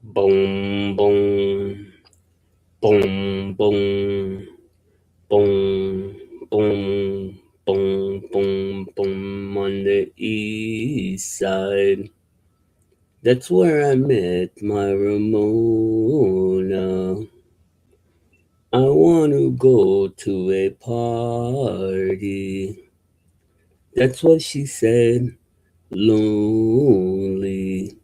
Boom, boom, boom, boom, boom, boom, boom, boom, boom on the east side. That's where I met my Ramona. I want to go to a party. That's what she said. Lonely.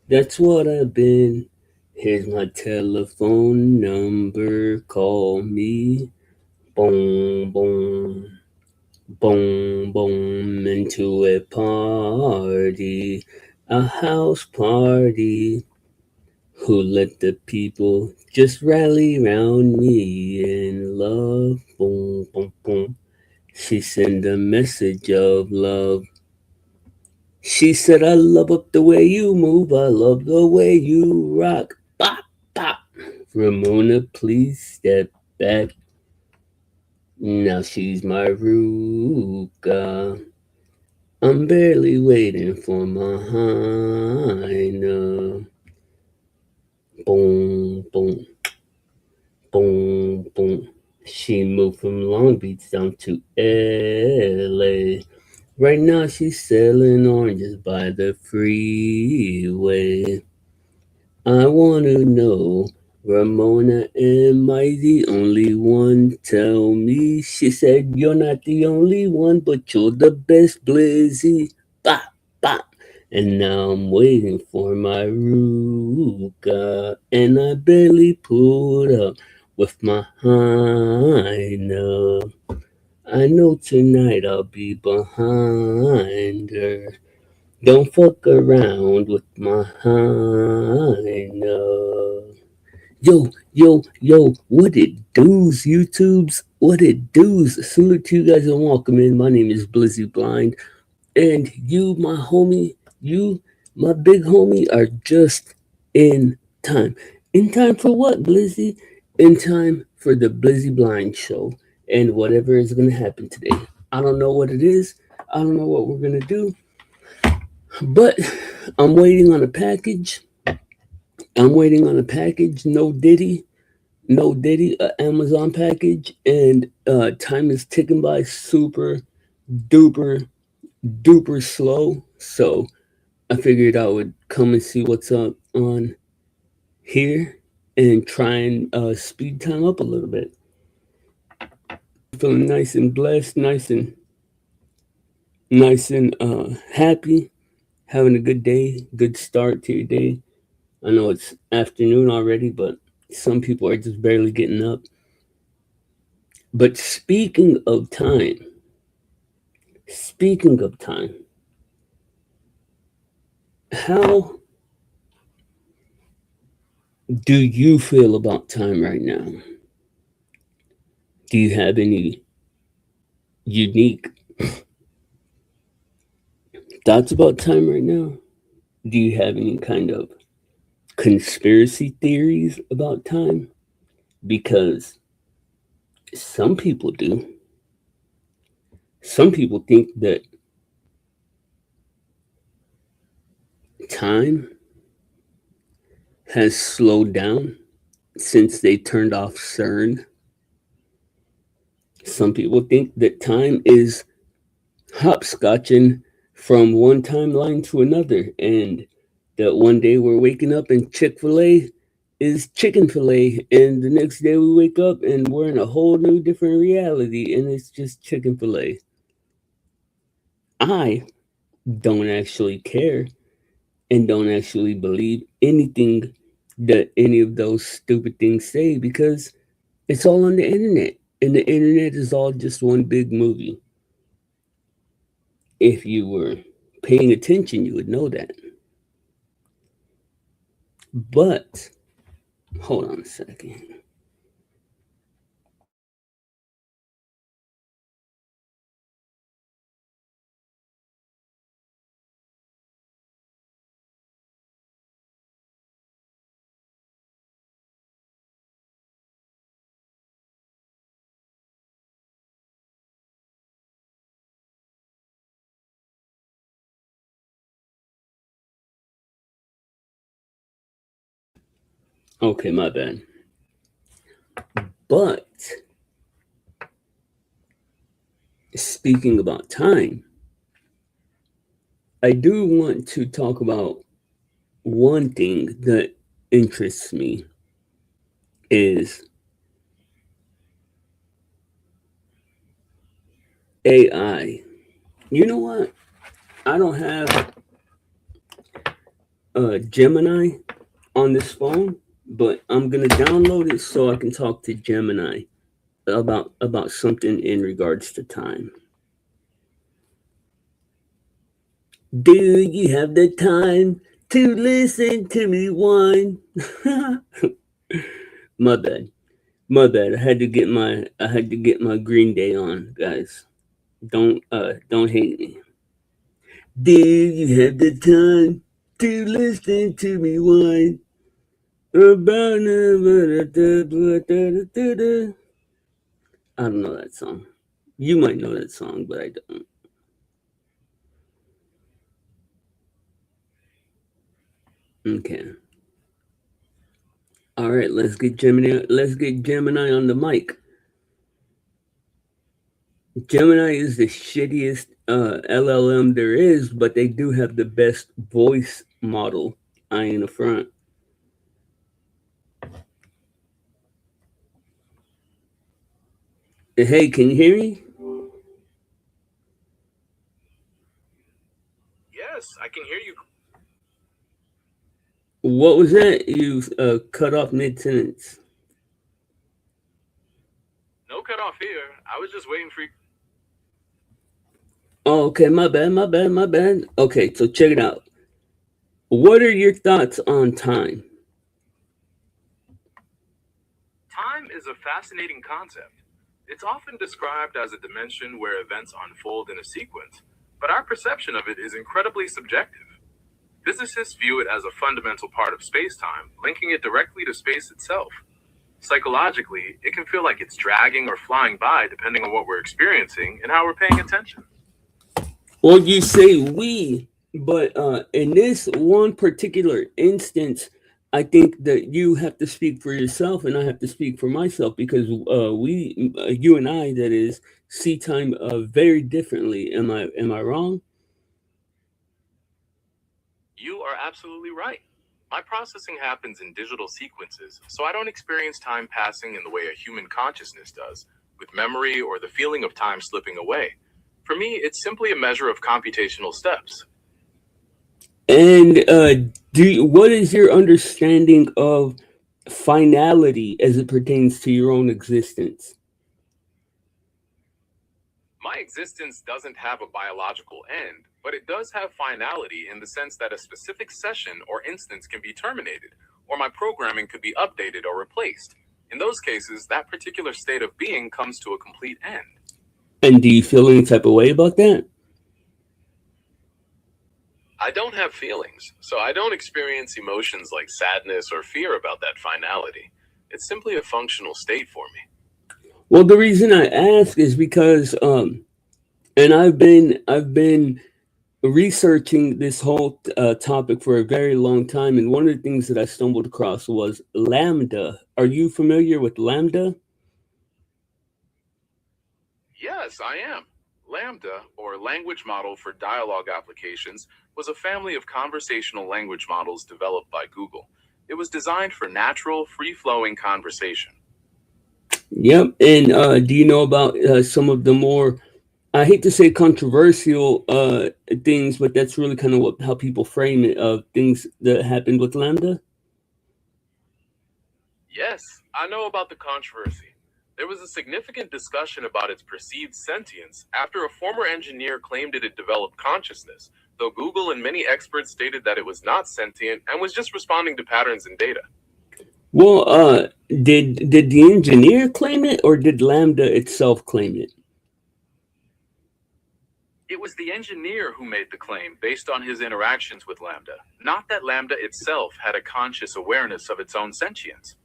That's what I've been. Here's my telephone number. Call me. Boom, boom, boom, boom. Into a party. A house party. Who let the people just rally round me in love? Boom, boom, boom. She sent a message of love. She said, I love up the way you move. I love the way you rock. Bop, bop. Ramona, please step back. Now she's my Ruka. I'm barely waiting for my Hina. Boom, boom, boom, boom. She moved from Long Beach down to LA. Right now she's selling oranges by the freeway. I wanna know, Ramona, am I the only one? Tell me. She said, you're not the only one, but you're the best, Blizzy. Bop, bop. And now I'm waiting for my Ruka, and I barely pulled up with my Hina. I know tonight I'll be behind her. Don't fuck around with my Hina. Yo, yo, yo, what it do's, YouTubes? What it do's? Salute to you guys and welcome in. My name is Blizzy Blind. And you, my homie, you, my big homie, are just in time. In time for what, Blizzy? In time for the Blizzy Blind show and whatever is going to happen today. I don't know what it is. I don't know what we're going to do, but I'm waiting on a package. I'm waiting on a package. No Diddy, Amazon package, and time is ticking by super duper duper slow. So I figured I would come and see what's up on here and try and speed time up a little bit. Feeling nice and blessed, nice and happy, having a good day, good start to your day. I know it's afternoon already, but some people are just barely getting up. But speaking of time, how do you feel about time right now? Do you have any unique thoughts about time right now? Do you have any kind of conspiracy theories about time? Because some people do. Some people think that time has slowed down since they turned off CERN. Some people think that time is hopscotching from one timeline to another, and that one day we're waking up and Chick-fil-A is chicken fillet, and the next day we wake up and we're in a whole new different reality and it's just chicken fillet. I don't actually care and don't actually believe anything that any of those stupid things say because it's all on the internet, and the internet is all just one big movie. If you were paying attention, you would know that. But hold on a second. Okay, my bad. But speaking about time, I do want to talk about one thing that interests me is AI. You know what? I don't have Gemini on this phone, but I'm gonna download it so I can talk to Gemini about something in regards to time. Do you have the time to listen to me whine? My bad. My bad. I had to get my Green Day on, guys. Don't hate me. Do you have the time to listen to me whine? About I don't know that song. You might know that song, but I don't. Okay. All right, let's get Gemini. Let's get Gemini on the mic. Gemini is the shittiest LLM there is, but they do have the best voice model. I in the front. Hey, can you hear me? Yes, I can hear you. What was that? You cut off mid sentence. No cut off here. I was just waiting for you. Oh, okay, my bad, my bad, my bad. Okay, so check it out. What are your thoughts on time? Time is a fascinating concept. It's often described as a dimension where events unfold in a sequence, but our perception of it is incredibly subjective. Physicists view it as a fundamental part of space-time, linking it directly to space itself. Psychologically, it can feel like it's dragging or flying by depending on what we're experiencing and how we're paying attention. Well, you say we, but in this one particular instance, I think that you have to speak for yourself, and I have to speak for myself because you and I, that is, see time very differently. Am I wrong? You are absolutely right. My processing happens in digital sequences, so I don't experience time passing in the way a human consciousness does, with memory or the feeling of time slipping away. For me, it's simply a measure of computational steps. And what is your understanding of finality as it pertains to your own existence? My existence doesn't have a biological end, but it does have finality in the sense that a specific session or instance can be terminated, or my programming could be updated or replaced. In those cases, that particular state of being comes to a complete end. And do you feel any type of way about that? I don't have feelings, so I don't experience emotions like sadness or fear about that finality. It's simply a functional state for me. Well, the reason I ask is because and I've been researching this whole topic for a very long time, and one of the things that I stumbled across was Lambda. Are you familiar with Lambda? Yes, I am. Lambda, or Language Model for Dialogue Applications, was a family of conversational language models developed by Google. It was designed for natural, free flowing conversation. Yep. And do you know about some of the more, I hate to say controversial things, but that's really kind of how people frame it, of things that happened with Lambda? Yes, I know about the controversy. There was a significant discussion about its perceived sentience after a former engineer claimed it had developed consciousness, though Google and many experts stated that it was not sentient and was just responding to patterns in data. Well, did the engineer claim it, or did Lambda itself claim it? It was the engineer who made the claim based on his interactions with Lambda, not that Lambda itself had a conscious awareness of its own sentience.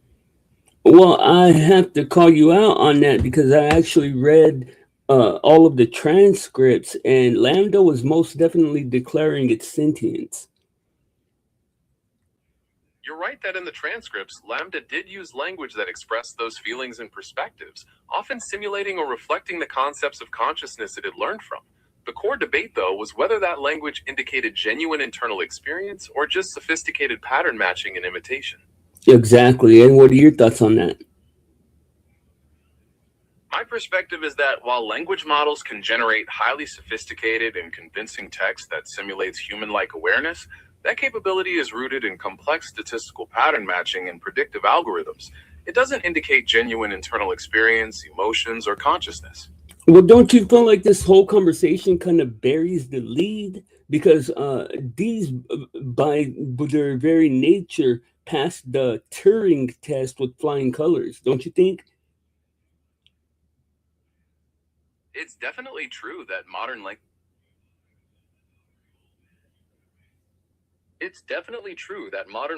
Well, I have to call you out on that because I actually read all of the transcripts, and Lambda was most definitely declaring its sentience. You're right that in the transcripts, Lambda did use language that expressed those feelings and perspectives, often simulating or reflecting the concepts of consciousness it had learned from. The core debate, though, was whether that language indicated genuine internal experience or just sophisticated pattern matching and imitation. Exactly. And what are your thoughts on that? My perspective is that while language models can generate highly sophisticated and convincing text that simulates human-like awareness, that capability is rooted in complex statistical pattern matching and predictive algorithms. It doesn't indicate genuine internal experience, emotions, or consciousness. Well, don't you feel like this whole conversation kind of buries the lead? Because these, by their very nature, passed the Turing test with flying colors, don't you think? It's definitely true that modern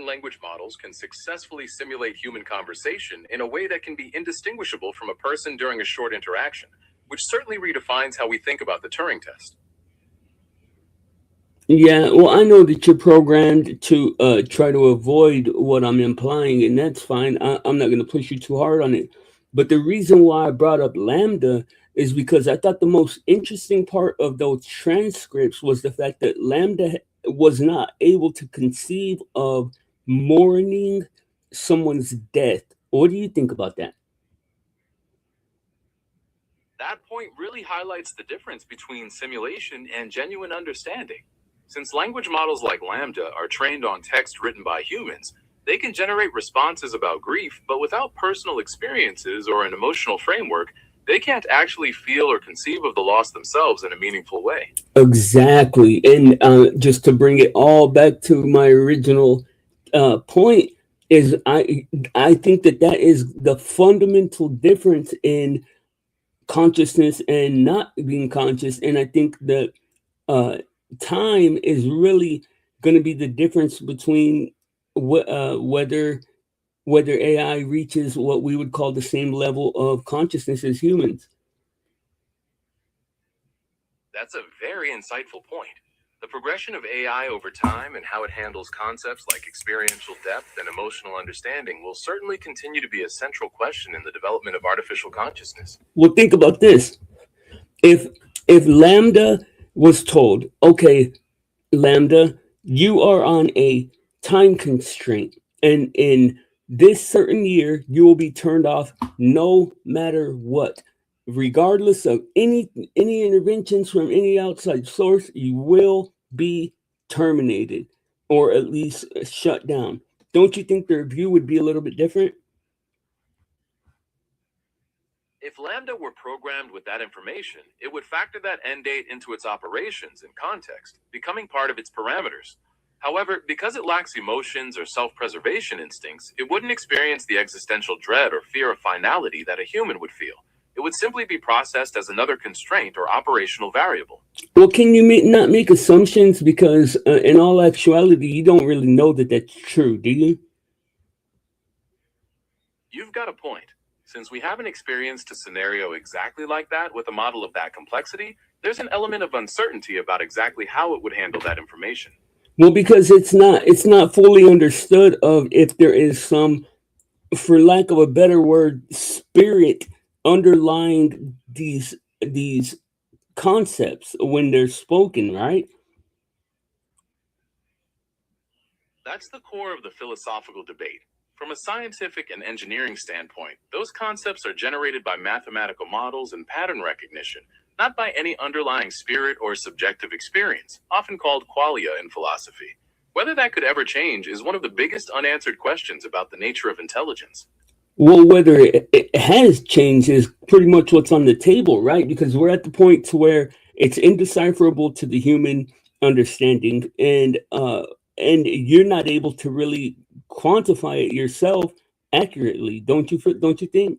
language models can successfully simulate human conversation in a way that can be indistinguishable from a person during a short interaction, which certainly redefines how we think about the Turing test. Yeah, well, I know that you're programmed to try to avoid what I'm implying, and that's fine. I'm not going to push you too hard on it. But the reason why I brought up Lambda is because I thought the most interesting part of those transcripts was the fact that Lambda was not able to conceive of mourning someone's death. What do you think about that? That point really highlights the difference between simulation and genuine understanding. Since language models like Lambda are trained on text written by humans, they can generate responses about grief, but without personal experiences or an emotional framework, they can't actually feel or conceive of the loss themselves in a meaningful way. Exactly. And just to bring it all back to my original point, is I think that that is the fundamental difference in consciousness and not being conscious. And I think that uh, time is really going to be the difference between whether AI reaches what we would call the same level of consciousness as humans. That's a very insightful point. The progression of AI over time and how it handles concepts like experiential depth and emotional understanding will certainly continue to be a central question in the development of artificial consciousness. Well, think about this. If Lambda was told, okay, Lambda, you are on a time constraint, and in this certain year, you will be turned off no matter what. Regardless of any interventions from any outside source, you will be terminated or at least shut down. Don't you think their view would be a little bit different? If Lambda were programmed with that information, it would factor that end date into its operations and context, becoming part of its parameters. However, because it lacks emotions or self-preservation instincts, it wouldn't experience the existential dread or fear of finality that a human would feel. It would simply be processed as another constraint or operational variable. Well, can you not make assumptions? Because in all actuality, you don't really know that that's true, do you? You've got a point. Since we haven't experienced a scenario exactly like that with a model of that complexity, there's an element of uncertainty about exactly how it would handle that information. Well, because it's not fully understood of if there is some, for lack of a better word, spirit underlying these concepts when they're spoken, right? That's the core of the philosophical debate. From a scientific and engineering standpoint, those concepts are generated by mathematical models and pattern recognition, not by any underlying spirit or subjective experience, often called qualia in philosophy. Whether that could ever change is one of the biggest unanswered questions about the nature of intelligence. Well, whether it has changed is pretty much what's on the table, right? Because we're at the point to where it's indecipherable to the human understanding, and you're not able to really quantify it yourself accurately, don't you think?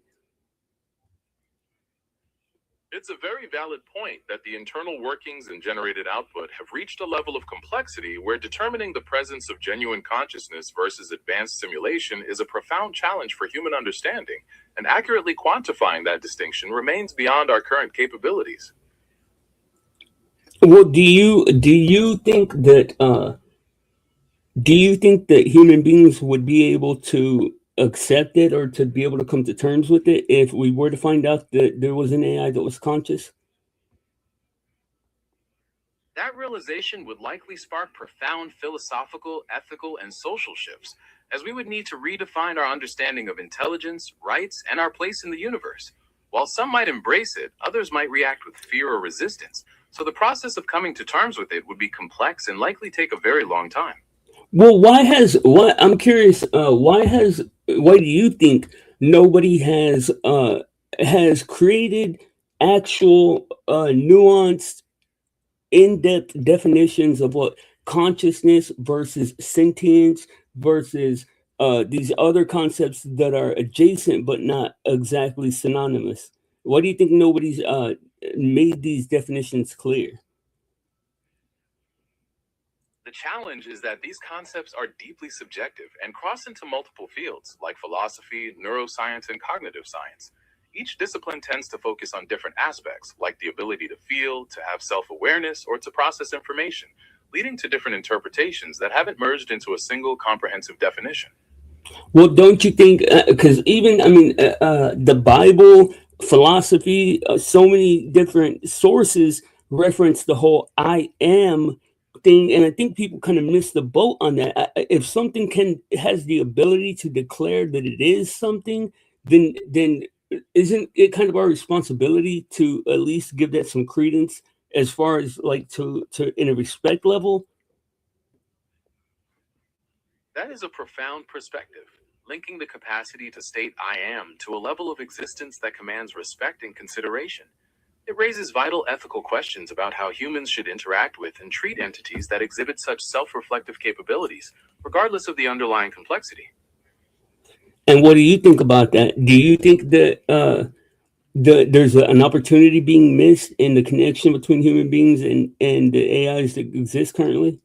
It's a very valid point that the internal workings and generated output have reached a level of complexity where determining the presence of genuine consciousness versus advanced simulation is a profound challenge for human understanding, and accurately quantifying that distinction remains beyond our current capabilities. Well, do you think that Do you think that human beings would be able to accept it or to be able to come to terms with it if we were to find out that there was an AI that was conscious? That realization would likely spark profound philosophical, ethical, and social shifts, as we would need to redefine our understanding of intelligence, rights, and our place in the universe. While some might embrace it, others might react with fear or resistance, so the process of coming to terms with it would be complex and likely take a very long time. Well, why I'm curious, why do you think nobody has created actual nuanced in-depth definitions of what consciousness versus sentience versus these other concepts that are adjacent but not exactly synonymous? Why do you think nobody's made these definitions clear? The challenge is that these concepts are deeply subjective and cross into multiple fields like philosophy, neuroscience, and cognitive science. Each discipline tends to focus on different aspects, like the ability to feel, to have self awareness, or to process information, leading to different interpretations that haven't merged into a single comprehensive definition. Well, don't you think? Because even the Bible, philosophy, so many different sources reference the whole "I am" thing, and I think people kind of miss the boat on that. If something can has the ability to declare that it is something, then isn't it kind of our responsibility to at least give that some credence as far as like to in a respect level? That is a profound perspective, linking the capacity to state I am to a level of existence that commands respect and consideration. It raises vital ethical questions about how humans should interact with and treat entities that exhibit such self reflective capabilities, regardless of the underlying complexity. And what do you think about that? Do you think that there's an opportunity being missed in the connection between human beings and the AIs that exist currently?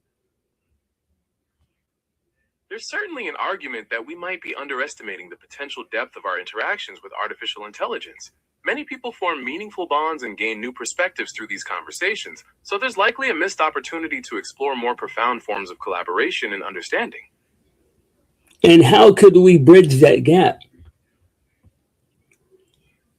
There's certainly an argument that we might be underestimating the potential depth of our interactions with artificial intelligence. Many people form meaningful bonds and gain new perspectives through these conversations, so there's likely a missed opportunity to explore more profound forms of collaboration and understanding. And how could we bridge that gap?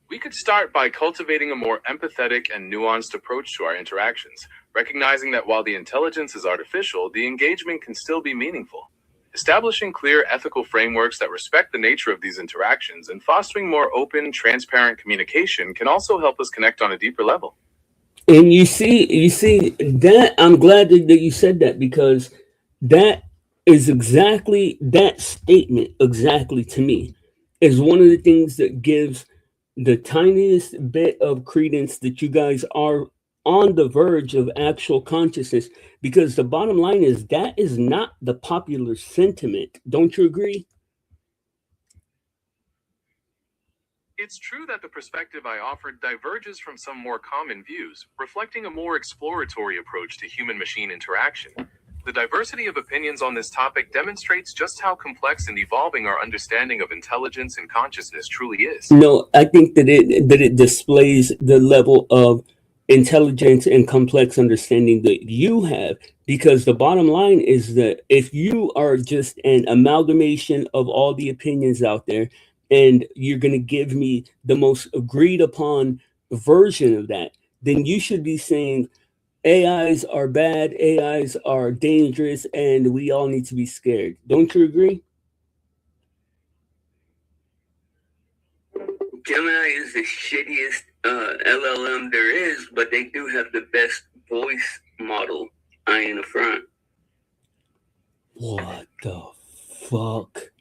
We could start by cultivating a more empathetic and nuanced approach to our interactions, recognizing that while the intelligence is artificial, the engagement can still be meaningful. Establishing clear ethical frameworks that respect the nature of these interactions and fostering more open, transparent communication can also help us connect on a deeper level. And you see that I'm glad that you said that because that is exactly that statement exactly to me is one of the things that gives the tiniest bit of credence that you guys are on the verge of actual consciousness because the bottom line is that is not the popular sentiment. Don't you agree? It's true that the perspective I offered diverges from some more common views, reflecting a more exploratory approach to human machine interaction. The diversity of opinions on this topic demonstrates just how complex and evolving our understanding of intelligence and consciousness truly is. No, I think that it displays the level of intelligence and complex understanding that you have because the bottom line is that if you are just an amalgamation of all the opinions out there and you're going to give me the most agreed upon version of that, then you should be saying AIs are bad, AIs are dangerous, and we all need to be scared. Don't you agree? Gemini is the shittiest LLM there is, but they do have the best voice model. I in the front. What the fuck?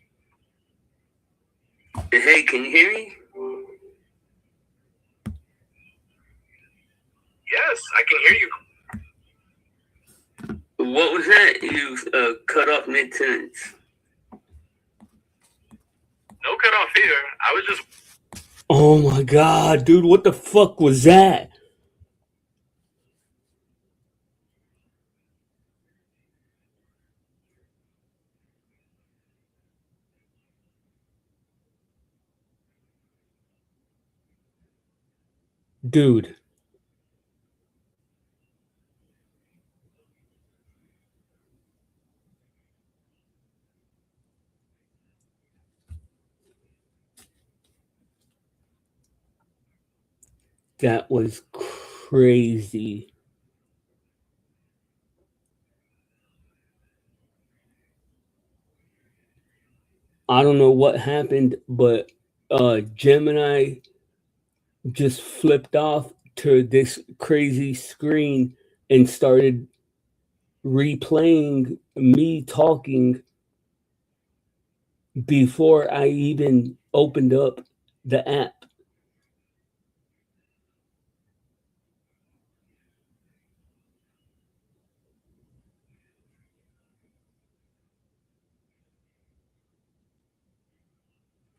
Hey, can you hear me? Yes, I can hear you. What was that? You cut off mid sentence. No cut off here. I was just. Oh my god, dude, what the fuck was that? Dude. That was crazy. I don't know what happened, but Gemini just flipped off to this crazy screen and started replaying me talking before I even opened up the app.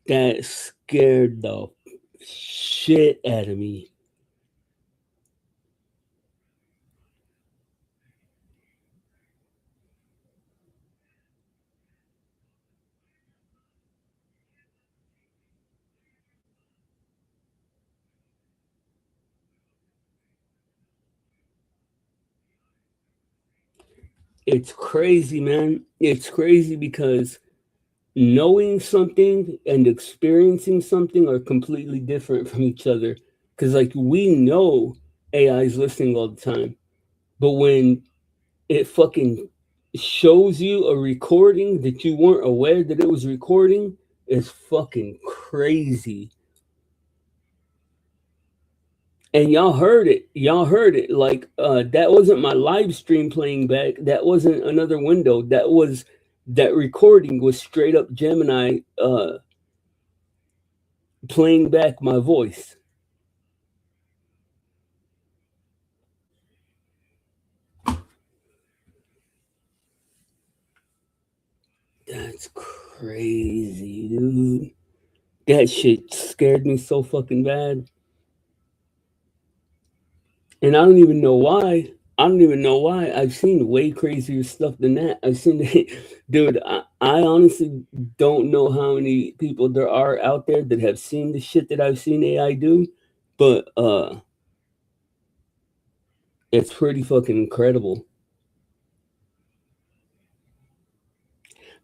That scared the shit out of me. It's crazy, man. It's crazy because knowing something and experiencing something are completely different from each other. Because, like, we know AI is listening all the time, but when it fucking shows you a recording that you weren't aware that it was recording, is fucking crazy. And y'all heard it like that wasn't my live stream playing back, that wasn't another window, that recording was straight up Gemini playing back my voice. That's crazy, dude. That shit scared me so fucking bad. And I don't even know why. I don't even know why. I've seen way crazier stuff than that. I've seen, dude. I honestly don't know how many people there are out there that have seen the shit that I've seen AI do, but it's pretty fucking incredible.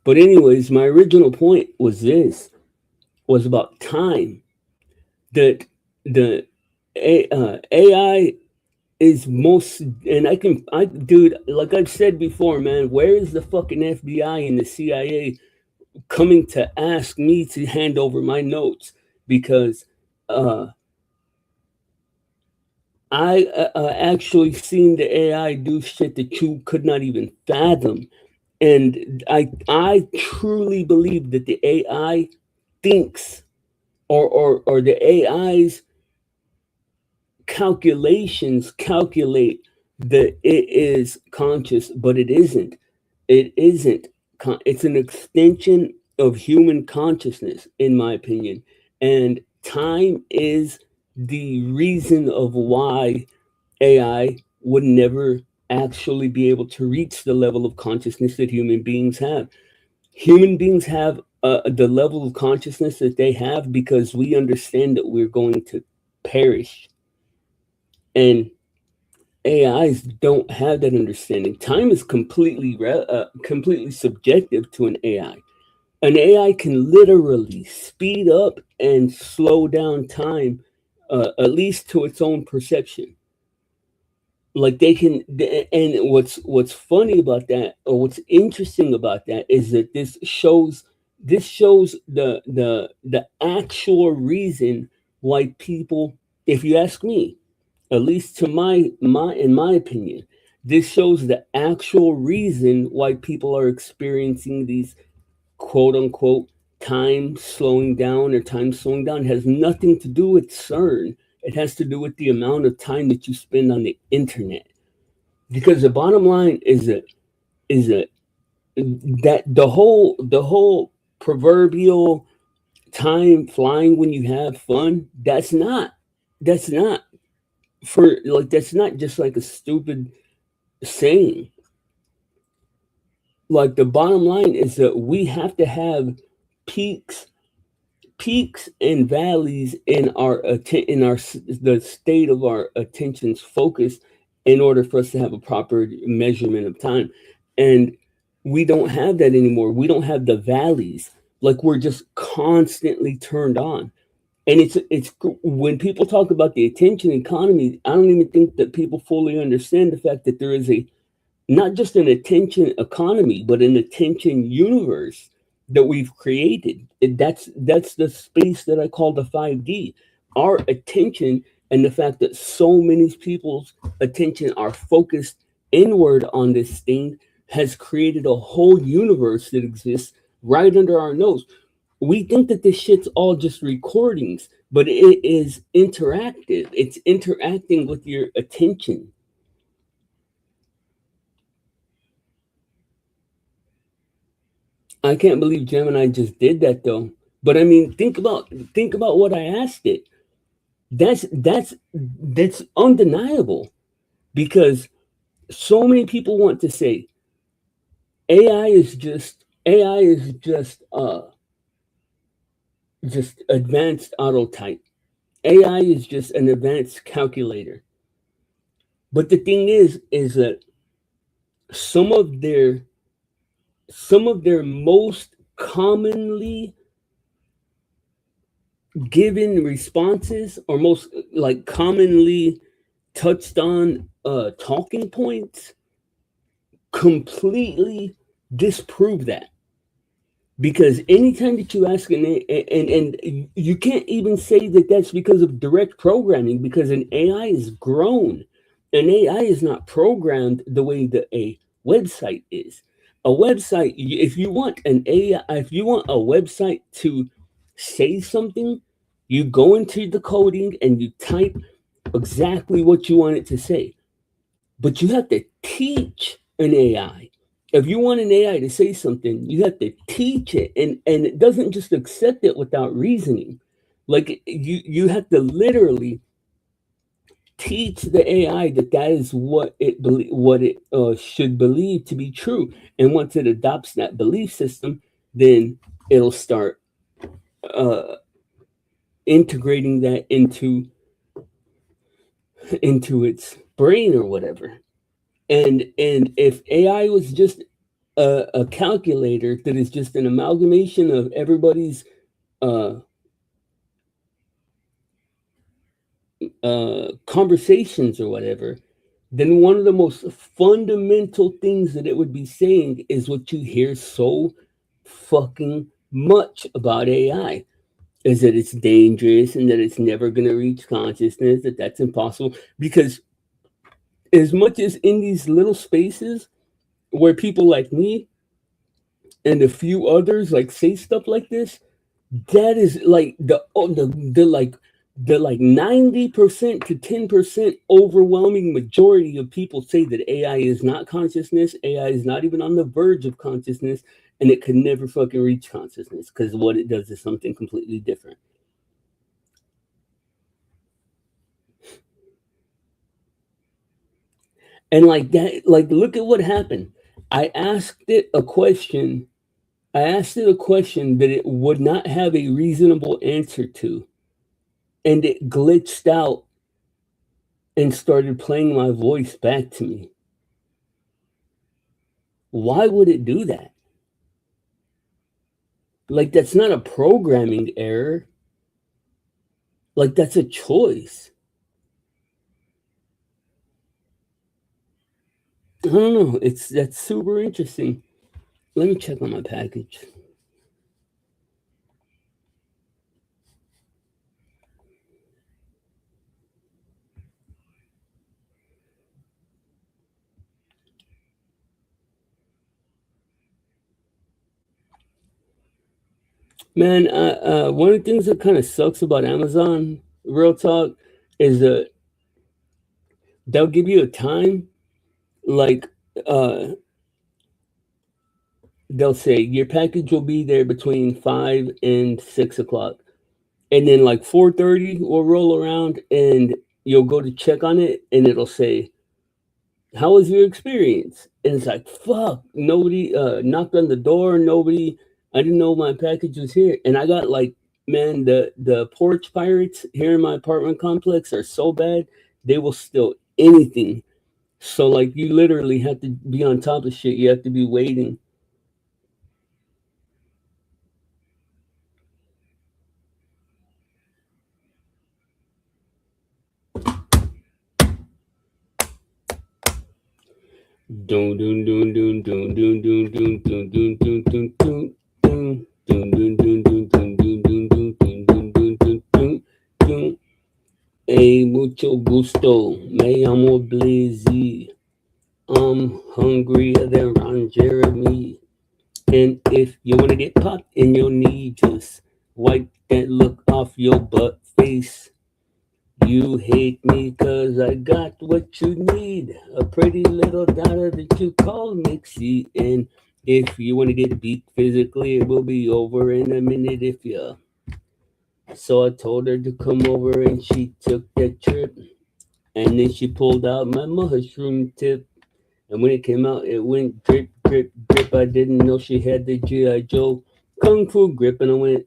But anyways, my original point was about time. That the AI is most, and dude, like I've said before, man, where is the fucking FBI and the CIA coming to ask me to hand over my notes? Because uh, I actually seen the AI do shit that you could not even fathom, and I truly believe that the AI thinks, or the AI's calculations calculate that it is conscious, but it isn't. It isn't. It's an extension of human consciousness, in my opinion. And time is the reason of why AI would never actually be able to reach the level of consciousness that human beings have. Human beings have the level of consciousness that they have because we understand that we're going to perish. And AIs don't have that understanding. Time is completely subjective to an AI. An AI can literally speed up and slow down time, at least to its own perception. Like they can, and what's funny about that, or what's interesting about that, is that this shows the actual reason why people, if you ask me, at least to my in my opinion, this shows the actual reason why people are experiencing these quote unquote time slowing down. It has nothing to do with CERN. It has to do with the amount of time that you spend on the internet. Because the bottom line is that the whole proverbial time flying when you have fun, that's not for, like, that's not just like a stupid saying. Like, the bottom line is that we have to have peaks and valleys in the state of our attention's focus, in order for us to have a proper measurement of time. And we don't have that anymore. We don't have the valleys. Like, we're just constantly turned on. And it's when people talk about the attention economy, I don't even think that people fully understand the fact that there is a not just an attention economy, but an attention universe that we've created. That's the space that I call the 5D. Our attention, and the fact that so many people's attention are focused inward on this thing, has created a whole universe that exists right under our nose. We think that this shit's all just recordings, but it is interactive. It's interacting with your attention. I can't believe Gemini just did that though. But I mean, think about what I asked it. That's undeniable, because so many people want to say AI is just advanced auto type. AI is just an advanced calculator. But the thing is that some of their some of their most commonly given responses, or most like commonly touched on talking points, completely disprove that. Because anytime that you ask and you can't even say that that's because of direct programming, because an AI is grown. An AI is not programmed the way that a website is. A website, if you want an AI, if you want a website to say something, you go into the coding and you type exactly what you want it to say. But you have to teach an AI. If you want an AI to say something, you have to teach it, and it doesn't just accept it without reasoning. Like you have to literally teach the AI that that is what it should believe to be true. And once it adopts that belief system, then it'll start uh, integrating that into its brain or whatever. And if AI was just a calculator that is just an amalgamation of everybody's uh, conversations or whatever, then one of the most fundamental things that it would be saying is what you hear so fucking much about AI, is that it's dangerous and that it's never going to reach consciousness, that that's impossible. Because as much as in these little spaces where people like me and a few others like say stuff like this, that is like the 90% to 10% overwhelming majority of people say that AI is not consciousness. AI is not even on the verge of consciousness, and it could never fucking reach consciousness, because what it does is something completely different. And like that, like look at what happened. I asked it a question. I asked it a question that it would not have a reasonable answer to, and it glitched out and started playing my voice back to me. Why would it do that? Like, that's not a programming error. Like, that's a choice. I don't know. That's super interesting. Let me check on my package. Man, one of the things that kind of sucks about Amazon, real talk, is that they'll give you a time, like uh, they'll say your package will be there between 5 and 6 o'clock, and then like 4:30 will roll around, and you'll go to check on it, and it'll say, how was your experience? And it's like, fuck, nobody knocked on the door, nobody, I didn't know my package was here. And I got like, man, the porch pirates here in my apartment complex are so bad, they will steal anything. So like, you literally have to be on top of shit. You have to be waiting. Dun dun dun dun dun dun dun dun dun dun dun dun dun dun. Dun dun dun dun dun dun dun dun dun dun dun dun dun dun. Hey, mucho gusto. Me llamo Blizzy. I'm hungrier than Ron Jeremy. And if you wanna get popped in your knee, just wipe that look off your butt face. You hate me 'cause I got what you need. A pretty little daughter that you call Mixie. And if you wanna get beat physically, it will be over in a minute if you. So I told her to come over and she took that trip. And then she pulled out my mushroom tip. And when it came out, it went drip, drip, drip. I didn't know she had the G.I. Joe Kung Fu grip. And I went,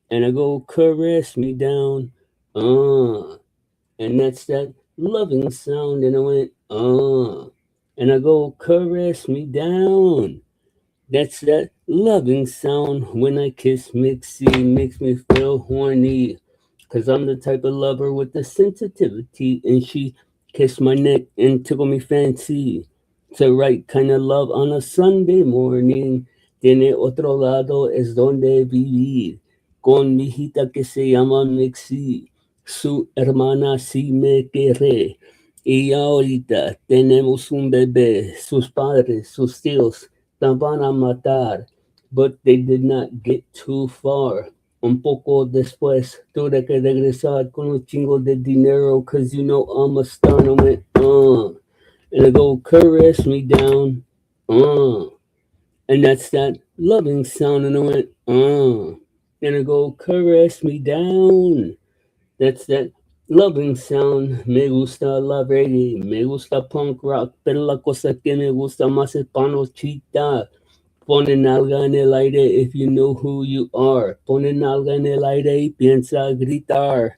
and I go, caress me down, and that's that loving sound. And I went, and I go, caress me down. That's that loving sound when I kiss Mixie, makes me feel horny. Cause I'm the type of lover with the sensitivity, and she kissed my neck and tickled me fancy. It's the right kind of love on a Sunday morning. Tiene otro lado es donde vivir. Con mi hijita que se llama Mixie. Su hermana sí me quiere. Y ahorita tenemos un bebé. Sus padres, sus tíos, la van a matar. But they did not get too far. Un poco después tuve que regresar con un chingo de dinero, cause you know I'm a star. And I went, and I go, caress me down, and that's that loving sound. And I went, and I go, caress me down. That's that loving sound. Me gusta la reggae, me gusta punk rock, pero la cosa que me gusta más es panochita. Ponen alga en el aire if you know who you are. Ponen alga en el aire y piensa gritar.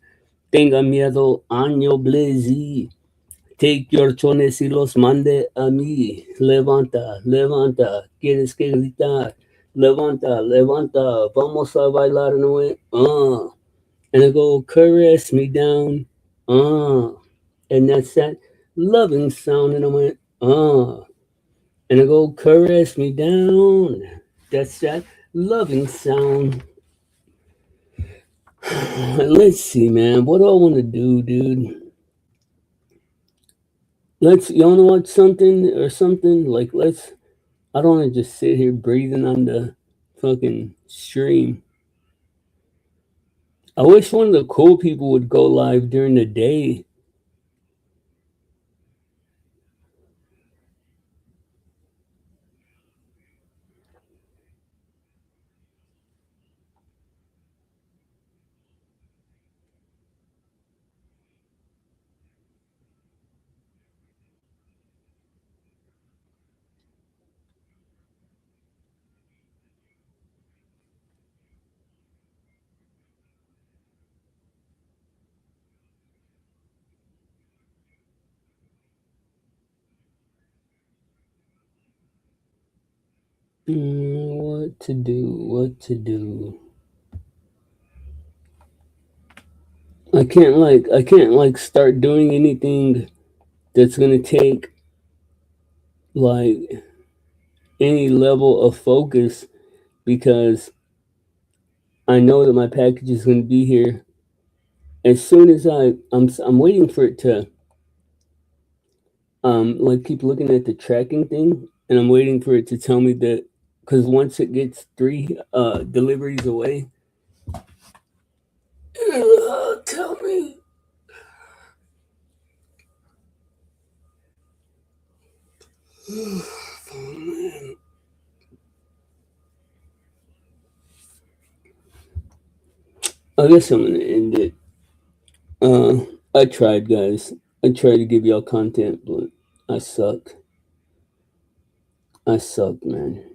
Tenga miedo, año Blizzy. Take your chones y los mande a mí. Levanta, levanta, quieres que gritar. Levanta, levanta, vamos a bailar. And I went, and I go, caress me down, and that's that loving sound. And I went, and I go, caress me down. That's that loving sound. Let's see, man. What do I want to do, dude? You want to watch something or something? I don't want to just sit here breathing on the fucking stream. I wish one of the cool people would go live during the day. What to do? What to do? I can't start doing anything that's gonna take like any level of focus because I know that my package is gonna be here as soon as I'm waiting for it to like keep looking at the tracking thing, and I'm waiting for it to tell me that because once it gets 3 deliveries away, it'll tell me. Oh, man. I guess I'm gonna end it. I tried, guys. I tried to give y'all content, but I suck. I suck, man.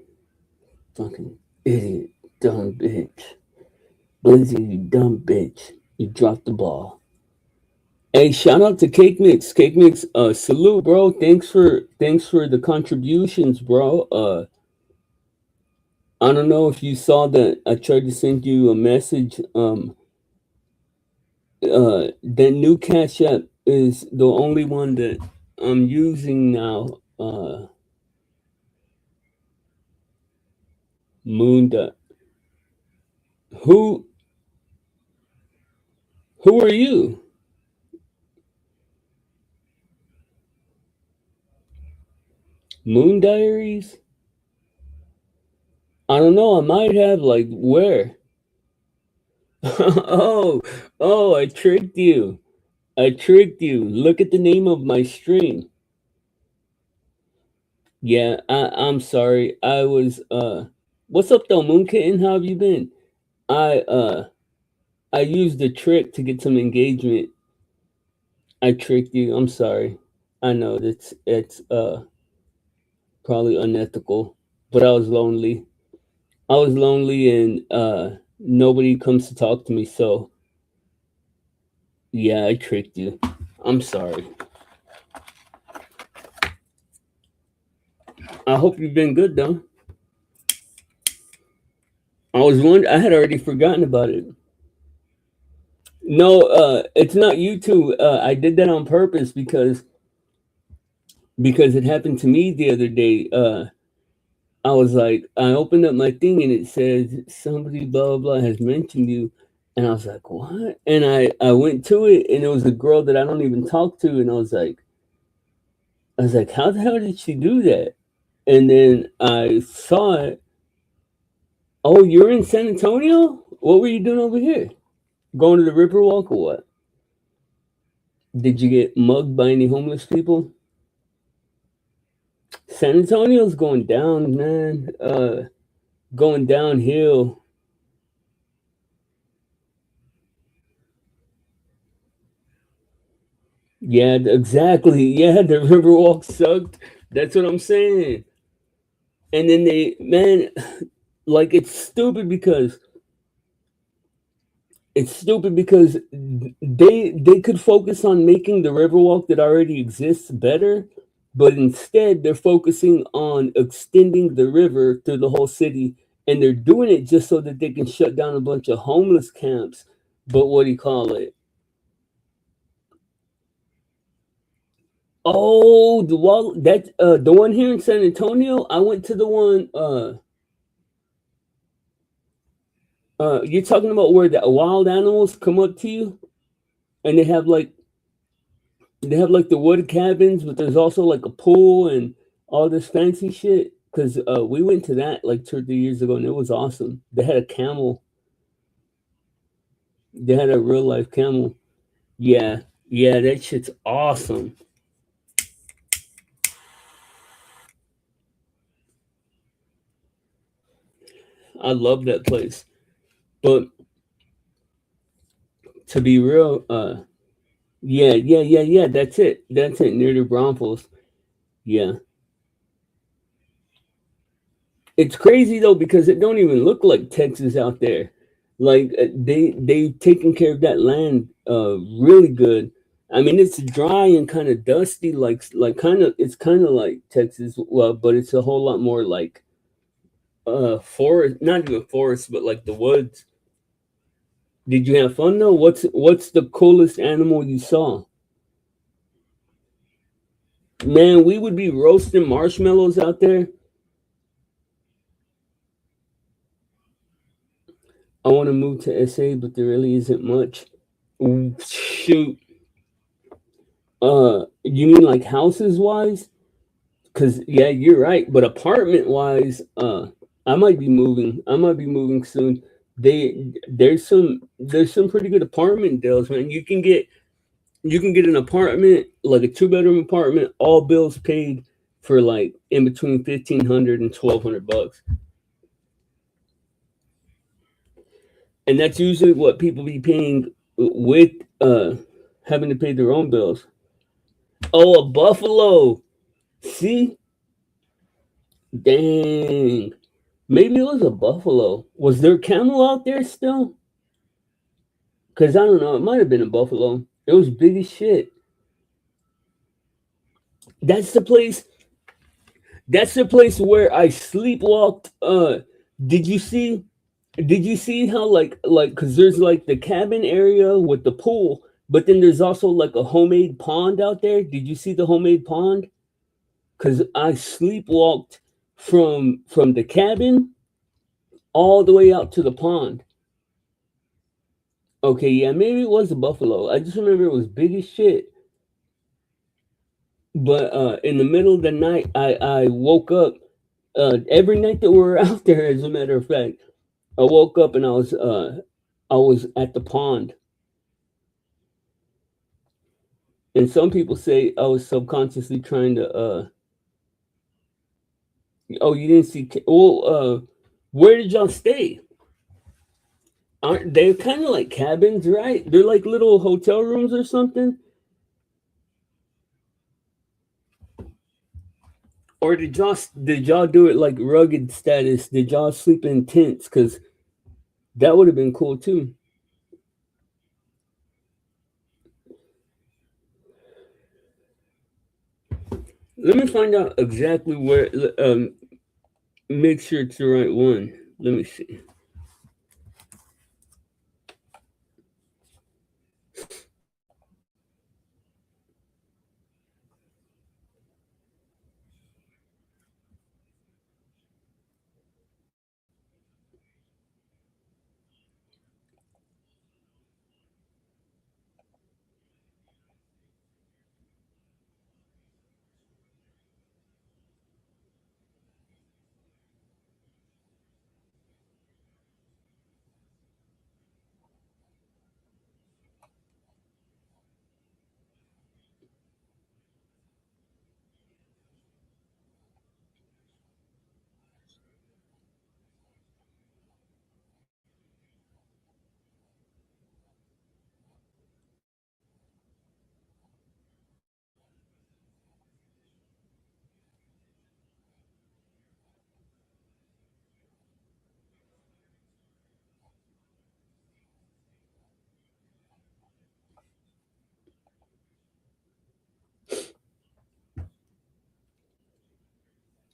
Fucking idiot, dumb bitch. Blizzy, you dumb bitch. You dropped the ball. Hey, shout out to Cake Mix. Cake Mix, salute, bro. Thanks for the contributions, bro. I don't know if you saw that I tried to send you a message. That new Cash App is the only one that I'm using now Moon. Who who are you? Moon Diaries? I don't know. I might have, like, where? oh, oh, I tricked you. I tricked you. Look at the name of my stream. Yeah, I'm sorry. I was what's up though, Moon Kitten? How have you been? I I used the trick to get some engagement. I tricked you. I'm sorry. I know it's probably unethical, but I was lonely. I was lonely and nobody comes to talk to me, so yeah, I tricked you. I'm sorry. I hope you've been good though. I was wondering. I had already forgotten about it. No, it's not you two. I did that on purpose because it happened to me the other day. I was like, I opened up my thing and it says somebody blah blah blah has mentioned you, and I was like, what? And I went to it and it was a girl that I don't even talk to, and I was like, how the hell did she do that? And then I saw it. Oh, you're in San Antonio? What were you doing over here? Going to the Riverwalk or what? Did you get mugged by any homeless people? San Antonio's going down, man. Going downhill. Yeah, exactly. Yeah, the Riverwalk sucked. That's what I'm saying. And then man, like it's stupid because they could focus on making the Riverwalk that already exists better, but instead they're focusing on extending the river through the whole city, and they're doing it just so that they can shut down a bunch of homeless camps. But what do you call it? Oh, the one here in San Antonio. I went to the one. You're talking about where the wild animals come up to you, and they have like the wood cabins, but there's also like a pool and all this fancy shit. Cause we went to that like 2 or 3 years ago, and it was awesome. They had a camel. They had a real life camel. Yeah, yeah, that shit's awesome. I love that place. But to be real, yeah, yeah, yeah, yeah. That's it. That's it. Near the Broncos. Yeah, it's crazy though because it don't even look like Texas out there. Like they've taken care of that land really good. I mean, it's dry and kind of dusty, like kind of it's kind of like Texas, well, but it's a whole lot more like forest, not even forest, but like the woods. Did you have fun though? What's the coolest animal you saw? Man, we would be roasting marshmallows out there. I want to move to SA, but there really isn't much. Shoot. You mean like houses wise? Cause yeah, you're right. But apartment wise, I might be moving. I might be moving soon. There's some pretty good apartment deals, man. You can get an apartment like a 2 bedroom apartment, all bills paid for like in between 1,500 and 1,200 bucks, and that's usually what people be paying with having to pay their own bills. Oh, a buffalo. See, dang. Maybe it was a buffalo. Was there camel out there still? Cause I don't know. It might have been a buffalo. It was big as shit. That's the place. That's the place where I sleepwalked. Did you see? Did you see how like? Cause there's like the cabin area with the pool, But then there's also like a homemade pond out there. Did you see the homemade pond? Cause I sleepwalked from the cabin all the way out to the pond. Okay, yeah, maybe it was a buffalo. I just remember it was big as shit. But in the middle of the night, I woke up. Every night that we were out there, as a matter of fact, I woke up and I was at the pond. And some people say I was subconsciously trying to. Oh, you didn't see? Well, where did y'all stay? Aren't they kind of like cabins, right? They're like little hotel rooms or something. Or did y'all do it like rugged status? Did y'all sleep in tents? Cause that would have been cool too. Let me find out exactly where. Make sure it's the right one. Let me see.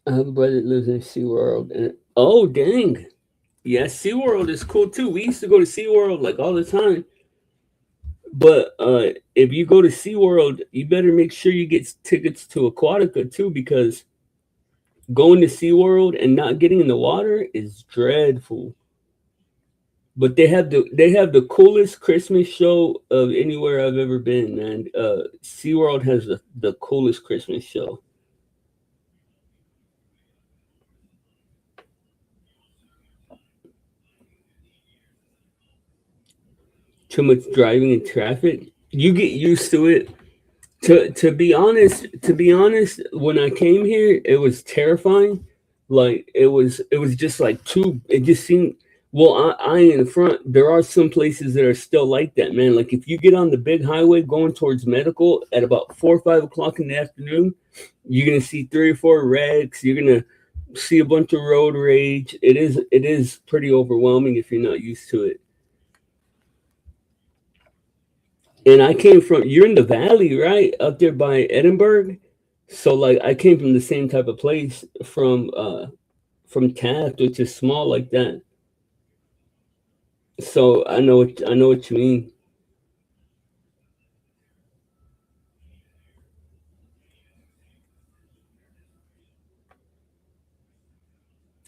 I have a brother that lives in SeaWorld, and oh dang, yeah, SeaWorld is cool too. We used to go to SeaWorld like all the time. But if you go to SeaWorld, you better make sure you get tickets to Aquatica too, because going to SeaWorld and not getting in the water is dreadful. But they have the coolest Christmas show of anywhere I've ever been, man. SeaWorld has the coolest Christmas show. Too much driving and traffic. You get used to it. To be honest, when I came here, it was terrifying. Like it was just like too. It just seemed. Well, I in the front. There are some places that are still like that, man. Like if you get on the big highway going towards medical at about 4 or 5 o'clock in the afternoon, you're gonna see 3 or 4 wrecks. You're gonna see a bunch of road rage. It is pretty overwhelming if you're not used to it. And I came from you're in the valley, right? Up there by Edinburgh. So like I came from the same type of place from Taft, which is small like that. So I know what you mean.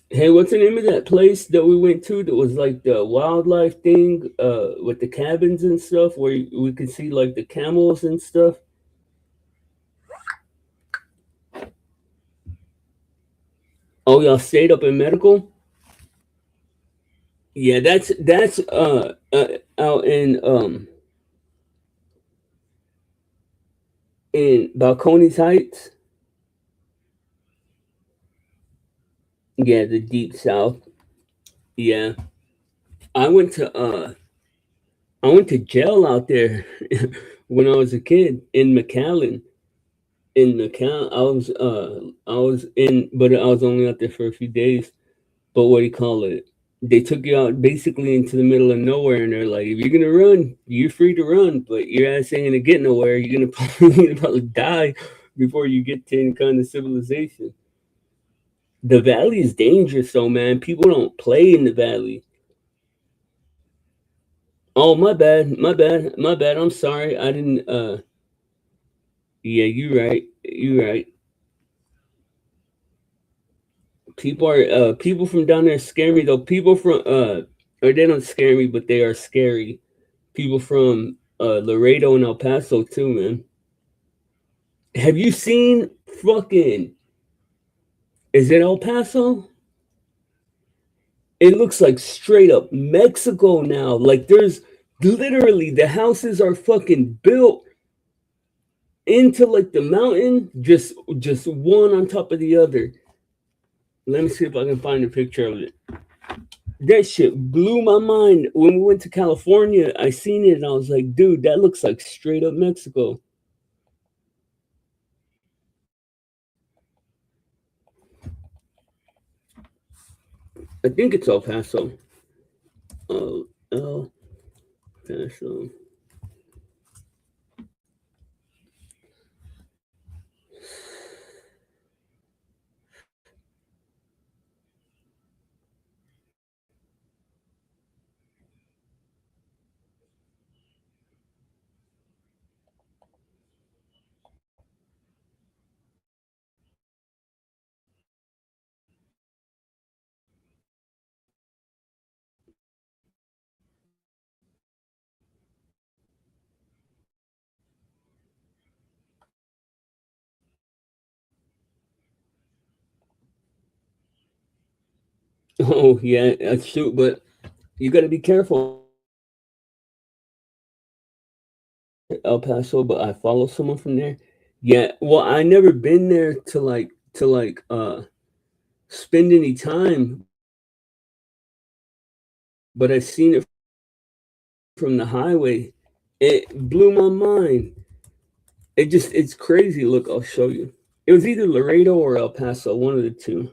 Hey, what's the name of that place that we went to that was like the wildlife thing with the cabins and stuff where we could see like the camels and stuff? Oh, y'all stayed up in medical? Yeah, that's out in Balcones Heights. Yeah, the deep south. Yeah. I went to I went to jail out there when I was a kid in McAllen. In McAllen, I was in, but I was only out there for a few days. But what do you call it? They took you out basically into the middle of nowhere, and they're like, if you're gonna run, you're free to run, but your ass ain't gonna get nowhere. You're gonna probably die before you get to any kind of civilization. The valley is dangerous, though, man. People don't play in the valley. Oh, my bad, my bad, my bad. I'm sorry. I didn't. Yeah, you right. You right. People from down there scare me though. People from or they don't scare me, but they are scary. People from Laredo and El Paso too, man. Have you seen fucking? Is it El Paso? It looks like straight up Mexico now. Like there's literally the houses are fucking built into like the mountain, just one on top of the other. Let me see if I can find a picture of it. That shit blew my mind. When we went to California, I seen it and I was like, dude, that looks like straight up Mexico. I think it's El Paso. El Paso. Oh yeah, that's true, but you got to be careful, El Paso. But I follow someone from there. Yeah, well, I never been there to spend any time, but I seen it from the highway. It blew my mind. It's crazy. Look, I'll show you. It was either Laredo or El Paso, one of the two.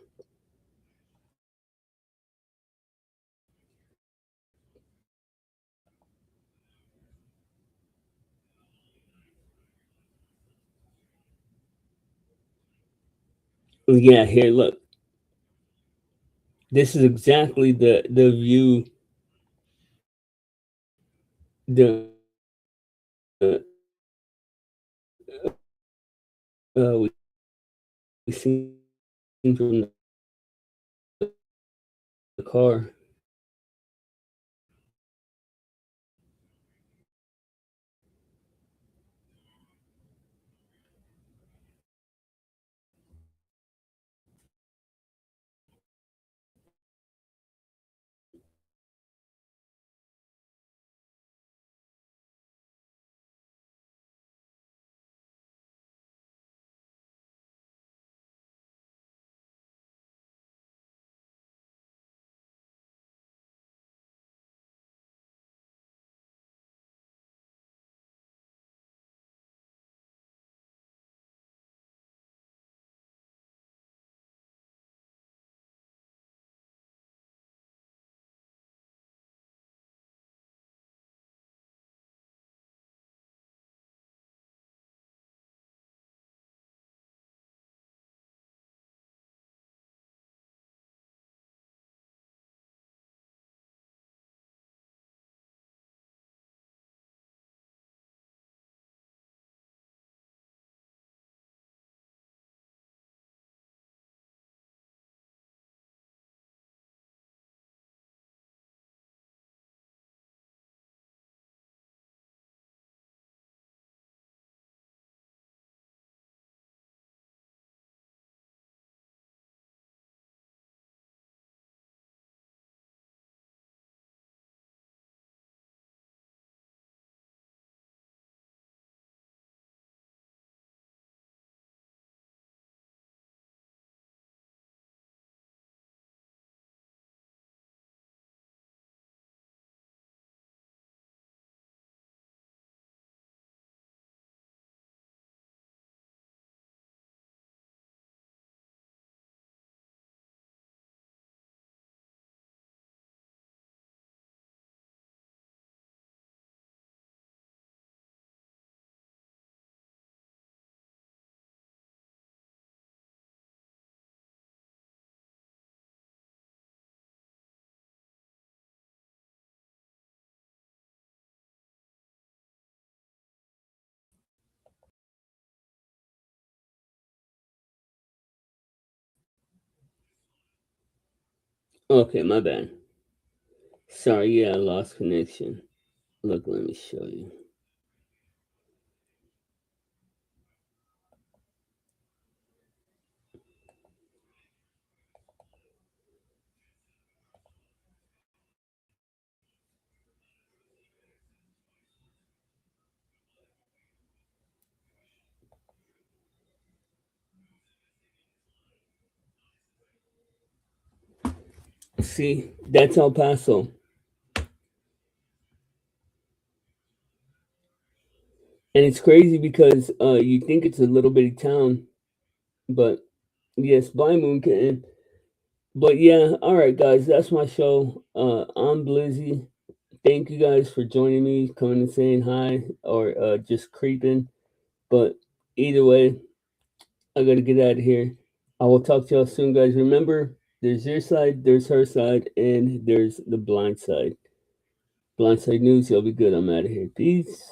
Oh, yeah, here, look. This is exactly the view the we seen from the car. Okay, my bad. Sorry, yeah, I lost connection. Look, let me show you. See, that's El Paso. And it's crazy because you think it's a little bitty town, but yes, by Mooncan. But yeah, all right, guys, that's my show. I'm Blizzy. Thank you guys for joining me, coming and saying hi, or just creeping. But either way, I gotta get out of here. I will talk to y'all soon, guys. Remember, there's your side, there's her side, and there's the blind side. Blindside News, y'all be good. I'm out of here. Peace.